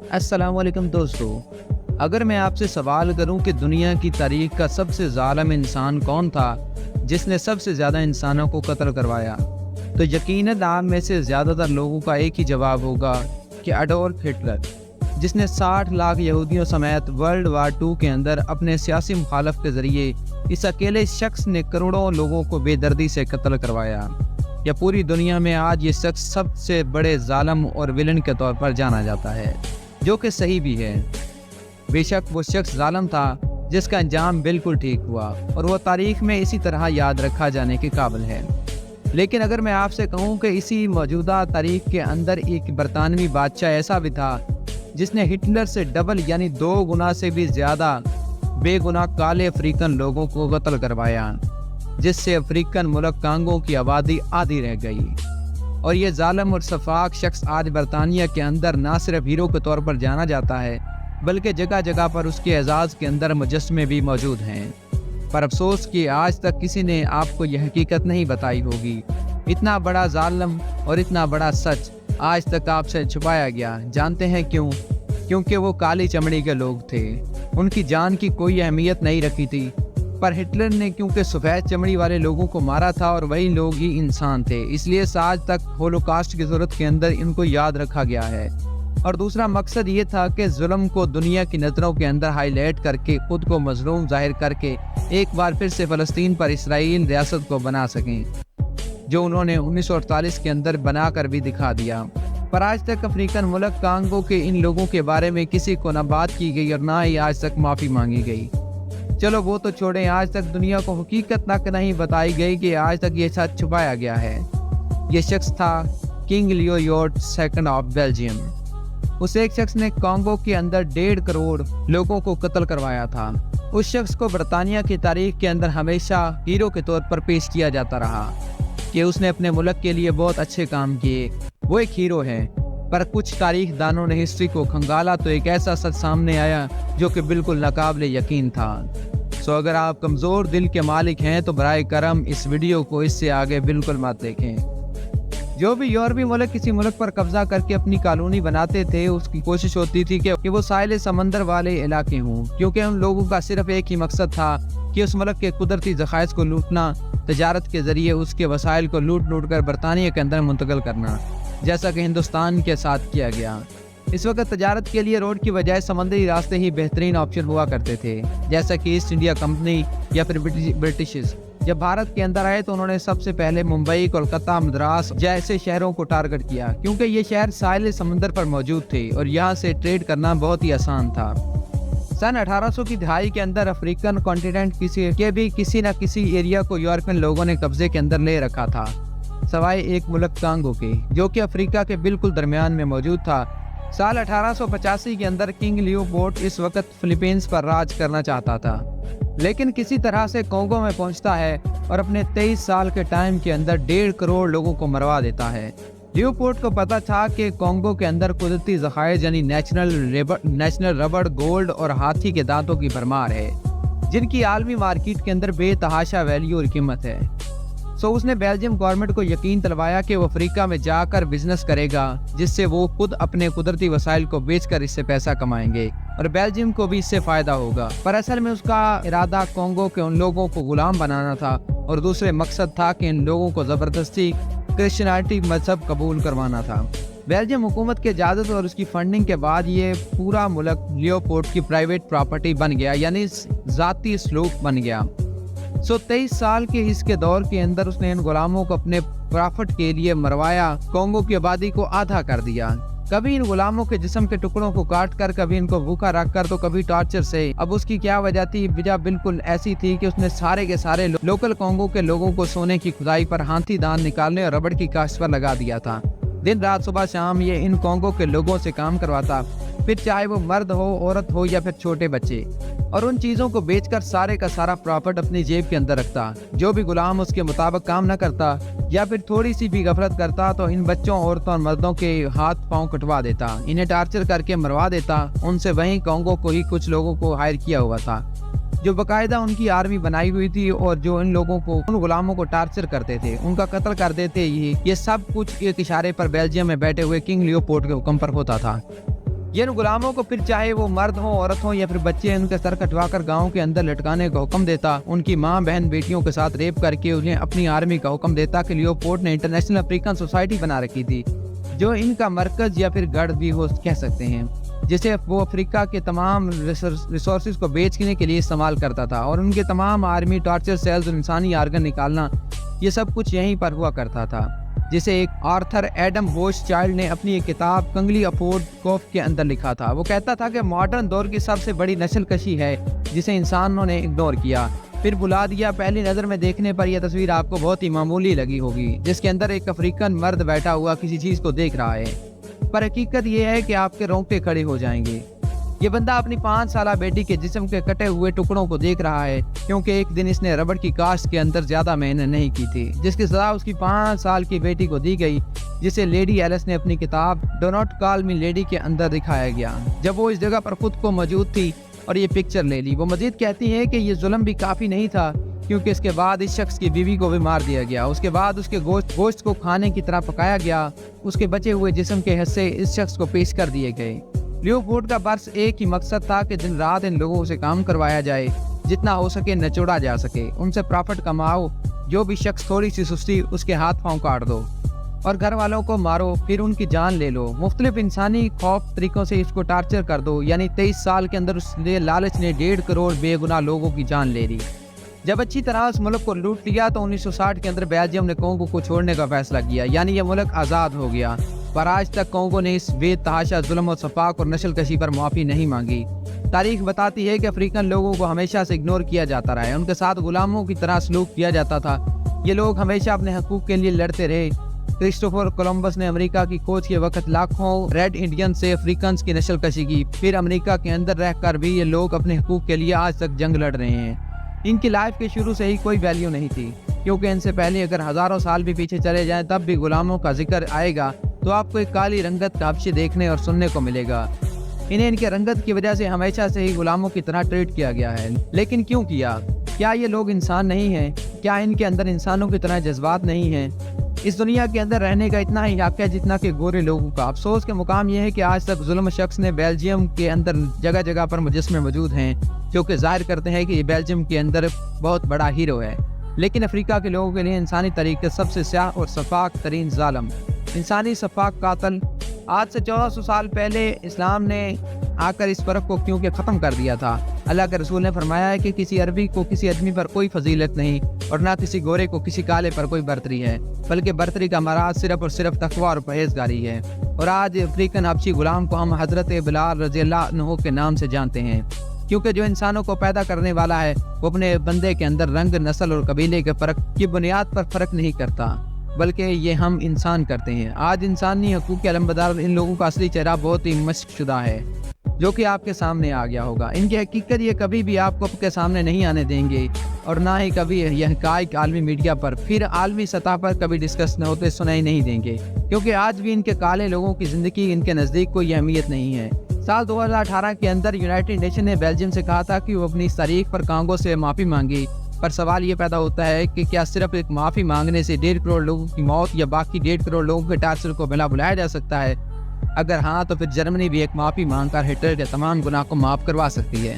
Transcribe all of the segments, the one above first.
السلام علیکم دوستو، اگر میں آپ سے سوال کروں کہ دنیا کی تاریخ کا سب سے ظالم انسان کون تھا جس نے سب سے زیادہ انسانوں کو قتل کروایا، تو یقیناً آپ میں سے زیادہ تر لوگوں کا ایک ہی جواب ہوگا کہ اڈولف ہٹلر، جس نے 60 لاکھ یہودیوں سمیت ورلڈ وار 2 کے اندر اپنے سیاسی مخالف کے ذریعے اس اکیلے شخص نے کروڑوں لوگوں کو بے دردی سے قتل کروایا۔ یا پوری دنیا میں آج یہ شخص سب سے بڑے ظالم اور ولن کے طور پر جانا جاتا ہے، جو کہ صحیح بھی ہے۔ بے شک وہ شخص ظالم تھا جس کا انجام بالکل ٹھیک ہوا، اور وہ تاریخ میں اسی طرح یاد رکھا جانے کے قابل ہے۔ لیکن اگر میں آپ سے کہوں کہ اسی موجودہ تاریخ کے اندر ایک برطانوی بادشاہ ایسا بھی تھا جس نے ہٹلر سے ڈبل یعنی 2 گنا سے بھی زیادہ بے گناہ کالے افریقن لوگوں کو قتل کروایا، جس سے افریقن ملک کانگو کی آبادی آدھی رہ گئی، اور یہ ظالم اور شفاق شخص آج برطانیہ کے اندر نہ صرف ہیرو کے طور پر جانا جاتا ہے بلکہ جگہ جگہ پر اس کے اعزاز کے اندر مجسمے بھی موجود ہیں۔ پر افسوس کہ آج تک کسی نے آپ کو یہ حقیقت نہیں بتائی ہوگی۔ اتنا بڑا ظالم اور اتنا بڑا سچ آج تک آپ سے چھپایا گیا۔ جانتے ہیں کیوں؟ کیونکہ وہ کالی چمڑی کے لوگ تھے، ان کی جان کی کوئی اہمیت نہیں رکھی تھی، پر ہٹلر نے کیونکہ سفید چمڑی والے لوگوں کو مارا تھا اور وہی لوگ ہی انسان تھے، اس لیے آج تک ہولوکاسٹ کی صورت کے اندر ان کو یاد رکھا گیا ہے۔ اور دوسرا مقصد یہ تھا کہ ظلم کو دنیا کی نظروں کے اندر ہائی لائٹ کر کے خود کو مظلوم ظاہر کر کے ایک بار پھر سے فلسطین پر اسرائیل ریاست کو بنا سکیں، جو انہوں نے 1948 کے اندر بنا کر بھی دکھا دیا۔ پر آج تک افریقن ملک کانگو کے ان لوگوں کے بارے میں کسی کو نہ بات کی گئی اور نہ ہی آج تک معافی مانگی گئی۔ چلو وہ تو چھوڑیں، آج تک دنیا کو حقیقت تک نہیں بتائی گئی کہ آج تک یہ سچ چھپایا گیا ہے۔ یہ شخص تھا King Leopold second of Belgium. اس ایک شخص نے کانگو کے اندر 1.5 کروڑ لوگوں کو قتل کروایا تھا۔ اس شخص کو برطانیہ کی تاریخ کے اندر ہمیشہ ہیرو کے طور پر پیش کیا جاتا رہا کہ اس نے اپنے ملک کے لیے بہت اچھے کام کیے، وہ ایک ہیرو ہے۔ پر کچھ تاریخ دانوں نے ہسٹری کو کھنگالا تو ایک ایسا سچ سامنے آیا جو کہ بالکل ناقابل یقین تھا۔ اگر آپ کمزور دل کے مالک ہیں تو برائے کرم اس ویڈیو کو اس سے آگے بالکل مت دیکھیں۔ جو بھی یورپی ملک کسی ملک پر قبضہ کر کے اپنی کالونی بناتے تھے، اس کی کوشش ہوتی تھی کہ وہ ساحل سمندر والے علاقے ہوں، کیونکہ ان لوگوں کا صرف ایک ہی مقصد تھا کہ اس ملک کے قدرتی ذخائر کو لوٹنا، تجارت کے ذریعے اس کے وسائل کو لوٹ کر برطانیہ کے اندر منتقل کرنا، جیسا کہ ہندوستان کے ساتھ کیا گیا۔ اس وقت تجارت کے لیے روڈ کی بجائے سمندری راستے ہی بہترین آپشن ہوا کرتے تھے، جیسا کہ ایسٹ انڈیا کمپنی یا پھر برٹشز جب بھارت کے اندر آئے تو انہوں نے سب سے پہلے ممبئی، کولکتہ، مدراس جیسے شہروں کو ٹارگٹ کیا، کیونکہ یہ شہر ساحل سمندر پر موجود تھے اور یہاں سے ٹریڈ کرنا بہت ہی آسان تھا۔ سن 1800 کی دہائی کے اندر افریقن کانٹیننٹ کسی نہ کسی ایریا کو یورپین لوگوں نے قبضے کے اندر لے رکھا تھا، سوائے ایک ملک کانگو کے، جو کہ افریقہ کے بالکل درمیان میں موجود تھا۔ سال 1885 کے اندر کنگ لیوپولڈ اس وقت فلیپینز پر راج کرنا چاہتا تھا، لیکن کسی طرح سے کانگو میں پہنچتا ہے اور اپنے 23 سال کے ٹائم کے اندر 1.5 کروڑ لوگوں کو مروا دیتا ہے۔ لیوپولڈ کو پتا تھا کہ کانگو کے اندر قدرتی ذخائر یعنی نیشنل ربڑ، گولڈ اور ہاتھی کے دانتوں کی بھرمار ہے، جن کی عالمی مارکیٹ کے اندر بے تحاشا ویلیو اور قیمت ہے۔ اس نے بیلجیم گورنمنٹ کو یقین دلوایا کہ وہ افریقہ میں جا کر بزنس کرے گا، جس سے وہ خود اپنے قدرتی وسائل کو بیچ کر اس سے پیسہ کمائیں گے اور بیلجیم کو بھی اس سے فائدہ ہوگا۔ پر اصل میں اس کا ارادہ کانگو کے ان لوگوں کو غلام بنانا تھا، اور دوسرے مقصد تھا کہ ان لوگوں کو زبردستی کرسچینٹی مذہب قبول کروانا تھا۔ بیلجیم حکومت کی اجازت اور اس کی فنڈنگ کے بعد یہ پورا ملک لیوپولڈ کی پرائیویٹ پراپرٹی بن گیا، یعنی ذاتی سلوک بن گیا۔ 23 سال کے اس کے دور کے اندر اس نے ان غلاموں کو اپنے پرافٹ کے لیے مروایا، کانگو کی آبادی کو آدھا کر دیا۔ کبھی ان غلاموں کے جسم کے ٹکڑوں کو کاٹ کر، کبھی ان کو بھوکا رکھ کر، تو کبھی ٹارچر سے۔ اب اس کی کیا وجہ تھی؟ وجہ بالکل ایسی تھی کہ اس نے سارے کے سارے لوکل کانگو کے لوگوں کو سونے کی کھدائی پر، ہاتھی دان نکالنے اور ربڑ کی کاشت پر لگا دیا تھا۔ دن رات صبح شام یہ ان کانگو کے لوگوں سے کام کرواتا، پھر چاہے وہ مرد ہو، عورت ہو یا پھر چھوٹے بچے، اور ان چیزوں کو بیچ کر سارے کا سارا پراپرٹ اپنی جیب کے اندر رکھتا۔ جو بھی غلام اس کے مطابق کام نہ کرتا یا پھر تھوڑی سی بھی غفلت کرتا تو ان بچوں، عورتوں اور مردوں کے ہاتھ پاؤں کٹوا دیتا، انہیں ٹارچر کر کے مروا دیتا۔ ان سے وہیں کانگو کو ہی کچھ لوگوں کو ہائر کیا ہوا تھا، جو باقاعدہ ان کی آرمی بنائی ہوئی تھی، اور جو ان لوگوں کو، ان غلاموں کو ٹارچر کرتے تھے، ان کا قتل کر دیتے۔ یہ سب کچھ ایک اشارے پر بیلجیم میں بیٹھے ہوئے کنگ لیوپولڈ کے حکم پر ہوتا تھا۔ یہ ان غلاموں کو پھر چاہے وہ مرد ہوں، عورت ہوں یا پھر بچے ہیں، ان کے سر کٹوا کر گاؤں کے اندر لٹکانے کا حکم دیتا، ان کی ماں بہن بیٹیوں کے ساتھ ریپ کر کے انہیں اپنی آرمی کا حکم دیتا کہ لیوپولڈ نے انٹرنیشنل افریقن سوسائٹی بنا رکھی تھی، جو ان کا مرکز یا پھر گڑھ بھی ہو کہہ سکتے ہیں، جسے وہ افریقہ کے تمام ریسورسز کو بیچنے کے لیے استعمال کرتا تھا، اور ان کے تمام آرمی ٹارچر سیلز اور انسانی آرگن نکالنا، یہ سب کچھ یہیں پر ہوا کرتا تھا، جسے ایک آرتھر ایڈم ہوش چائلڈ نے اپنی ایک کتاب کنگلی افورڈ کوف کے اندر لکھا تھا۔ وہ کہتا تھا کہ ماڈرن دور کی سب سے بڑی نسل کشی ہے جسے انسانوں نے اگنور کیا، پھر بلا دیا۔ پہلی نظر میں دیکھنے پر یہ تصویر آپ کو بہت ہی معمولی لگی ہوگی، جس کے اندر ایک افریقن مرد بیٹھا ہوا کسی چیز کو دیکھ رہا ہے، پر حقیقت یہ ہے کہ آپ کے رونگٹے کھڑے ہو جائیں گے۔ یہ بندہ اپنی 5 سالہ بیٹی کے جسم کے کٹے ہوئے ٹکڑوں کو دیکھ رہا ہے، کیونکہ ایک دن اس نے ربڑ کی کاشت کے اندر زیادہ محنت نہیں کی تھی، جس کی سزا اس کی 5 سال کی بیٹی کو دی گئی، جسے لیڈی ایلس نے اپنی کتاب do not call me lady کے اندر دکھایا گیا، جب وہ اس جگہ پر خود کو موجود تھی اور یہ پکچر لے لی۔ وہ مزید کہتی ہے کہ یہ ظلم بھی کافی نہیں تھا، کیونکہ اس کے بعد اس شخص کی بیوی کو بھی مار دیا گیا، اس کے بعد اس کے گوشت کو کھانے کی طرح پکایا گیا، اس کے بچے ہوئے جسم کے حصے اس شخص کو پیش کر دیے گئے۔ لیوپولڈ کا بس ایک ہی مقصد تھا کہ دن رات ان لوگوں سے کام کروایا جائے، جتنا ہو سکے نچوڑا جا سکے، ان سے پرافٹ کماؤ، جو بھی شخص تھوڑی سی سستی اس کے ہاتھ پاؤں کاٹ دو اور گھر والوں کو مارو، پھر ان کی جان لے لو، مختلف انسانی خوف طریقوں سے اس کو ٹارچر کر دو۔ یعنی 23 سال کے اندر اس لالچ نے 1.5 کروڑ بے گناہ لوگوں کی جان لے لی۔ جب اچھی طرح اس ملک کو لوٹ لیا تو 1960 کے اندر بیلجیم نے کونگو کو چھوڑنے کا فیصلہ کیا، یعنی یہ ملک آزاد ہو گیا، پر آج تک کونگو نے اس بے تحاشا ظلم و سفاق اور نسل کشی پر معافی نہیں مانگی۔ تاریخ بتاتی ہے کہ افریقن لوگوں کو ہمیشہ سے اگنور کیا جاتا رہا ہے، ان کے ساتھ غلاموں کی طرح سلوک کیا جاتا تھا، یہ لوگ ہمیشہ اپنے حقوق کے لیے لڑتے رہے۔ کرسٹوفر کولمبس نے امریکہ کی کھوج کے وقت لاکھوں ریڈ انڈین سے افریقنز کی نسل کشی کی، پھر امریکہ کے اندر رہ کر بھی یہ لوگ اپنے حقوق کے لیے آج تک جنگ لڑ رہے ہیں۔ ان کی لائف کے شروع سے ہی کوئی ویلیو نہیں تھی، کیونکہ ان سے پہلے اگر ہزاروں سال بھی پیچھے چلے جائیں تب بھی غلاموں کا ذکر آئے گا تو آپ کو ایک کالی رنگت کا حبشے دیکھنے اور سننے کو ملے گا۔ انہیں ان کے رنگت کی وجہ سے ہمیشہ سے ہی غلاموں کی طرح ٹریٹ کیا گیا ہے، لیکن کیوں کیا؟ کیا یہ لوگ انسان نہیں ہیں؟ کیا ان کے اندر انسانوں کی طرح جذبات نہیں ہیں؟ اس دنیا کے اندر رہنے کا اتنا ہی حق ہے جتنا کہ گورے لوگوں کا۔ افسوس کے مقام یہ ہے کہ آج تک ظلم شخص نے بیلجیم کے اندر جگہ جگہ پر مجسمے موجود ہیں جو کہ ظاہر کرتے ہیں کہ یہ بیلجیم کے اندر بہت بڑا ہیرو ہے، لیکن افریقہ کے لوگوں کے لیے انسانی طریقے سب سے سیاہ اور شفاق ترین ظالم، انسانی شفاق قاتل۔ آج سے 1400 سال پہلے اسلام نے آ کر اس فرق کو کیونکہ ختم کر دیا تھا۔ اللہ کے رسول نے فرمایا ہے کہ کسی عربی کو کسی آدمی پر کوئی فضیلت نہیں، اور نہ کسی گورے کو کسی کالے پر کوئی برتری ہے، بلکہ برتری کا مراد صرف اور صرف تقوی اور پرہیزگاری ہے۔ اور آج افریقن حبشی غلام کو ہم حضرت بلال رضی اللہ عنہ کے نام سے جانتے ہیں، کیونکہ جو انسانوں کو پیدا کرنے والا ہے وہ اپنے بندے کے اندر رنگ، نسل اور قبیلے کے فرق کی بنیاد پر فرق نہیں کرتا، بلکہ یہ ہم انسان کرتے ہیں۔ آج انسانی حقوق کے علمبردار ان لوگوں کا اصلی چہرہ بہت ہی مشق شدہ ہے، جو کہ آپ کے سامنے آ گیا ہوگا۔ ان کی حقیقت یہ کبھی بھی آپ کو آپ کے سامنے نہیں آنے دیں گے، اور نہ ہی کبھی یہ حقائق عالمی میڈیا پر پھر عالمی سطح پر کبھی ڈسکس ہوتے سنائی نہیں دیں گے، کیونکہ آج بھی ان کے کالے لوگوں کی زندگی ان کے نزدیک کوئی اہمیت نہیں ہے۔ سال 2018 کے اندر یونائٹڈ نیشن نے بیلجیم سے کہا تھا کہ وہ اپنی اس تاریخ پر کانگو سے معافی مانگی، پر سوال یہ پیدا ہوتا ہے کہ کیا صرف ایک معافی مانگنے سے 1.5 کروڑ لوگوں کی موت یا باقی 1.5 کروڑ لوگوں کے ٹارچر کو بلایا جا سکتا ہے؟ اگر ہاں تو پھر جرمنی بھی ایک معافی مانگ کر ہٹلر کے تمام گناہ کو معاف کروا سکتی ہے۔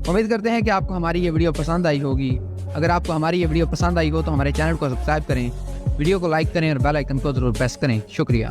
امید کرتے ہیں کہ آپ کو ہماری یہ ویڈیو پسند آئی ہوگی۔ اگر آپ کو ہماری یہ ویڈیو پسند آئی ہو تو ہمارے چینل کو سبسکرائب کریں، ویڈیو کو لائک کریں اور بیل آئیکن کو ضرور پریس کریں۔ شکریہ۔